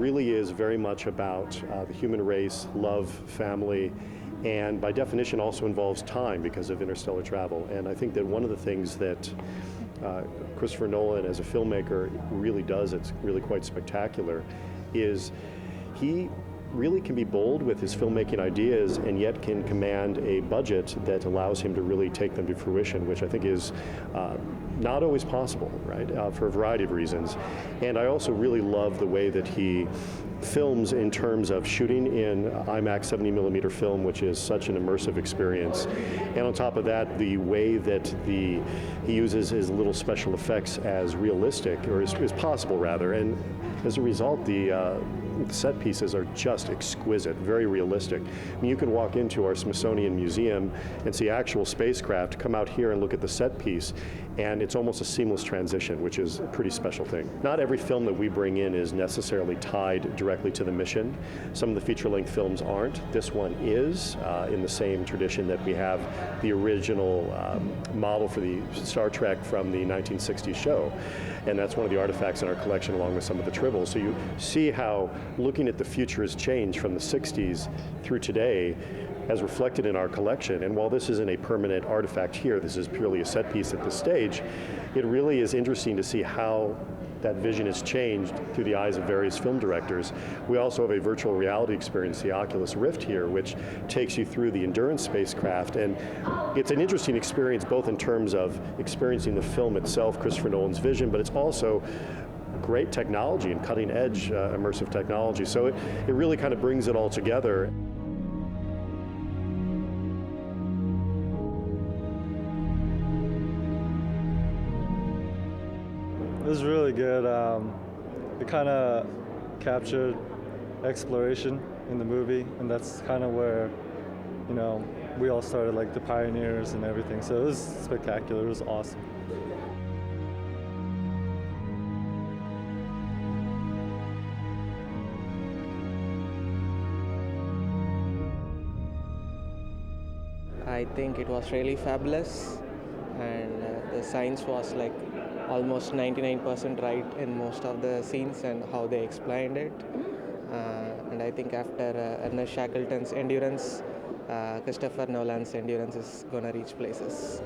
really is very much about the human race, love, family, and by definition also involves time because of interstellar travel. And I think that one of the things that Christopher Nolan as a filmmaker really does, it's really quite spectacular, is he really can be bold with his filmmaking ideas and yet can command a budget that allows him to really take them to fruition, which I think is not always possible, right, for a variety of reasons. And I also really love the way that he films in terms of shooting in IMAX 70mm film, which is such an immersive experience. And on top of that, the way that he uses his little special effects as realistic, or as possible rather, and as a result, the set pieces are just exquisite, very realistic. I mean, you can walk into our Smithsonian Museum and see actual spacecraft, come out here and look at the set piece, and it's almost a seamless transition, which is a pretty special thing. Not every film that we bring in is necessarily tied directly to the mission. Some of the feature-length films aren't. This one is, in the same tradition that we have the original model for the Star Trek from the 1960s show. And that's one of the artifacts in our collection along with some of the tribbles. So you see how looking at the future has changed from the 60s through today as reflected in our collection. And while this isn't a permanent artifact here, this is purely a set piece at this stage, it really is interesting to see how that vision has changed through the eyes of various film directors. We also have a virtual reality experience, the Oculus Rift here, which takes you through the Endurance spacecraft. And it's an interesting experience both in terms of experiencing the film itself, Christopher Nolan's vision, but it's also great technology and cutting edge immersive technology. So it really kind of brings it all together. It was really good. It kind of captured exploration in the movie, and that's kind of where, you know, we all started, like the pioneers and everything. So it was spectacular. It was awesome. I think it was really fabulous, and the science was like almost 99% right in most of the scenes and how they explained it. And I think after Ernest Shackleton's Endurance, Christopher Nolan's Endurance is gonna reach places.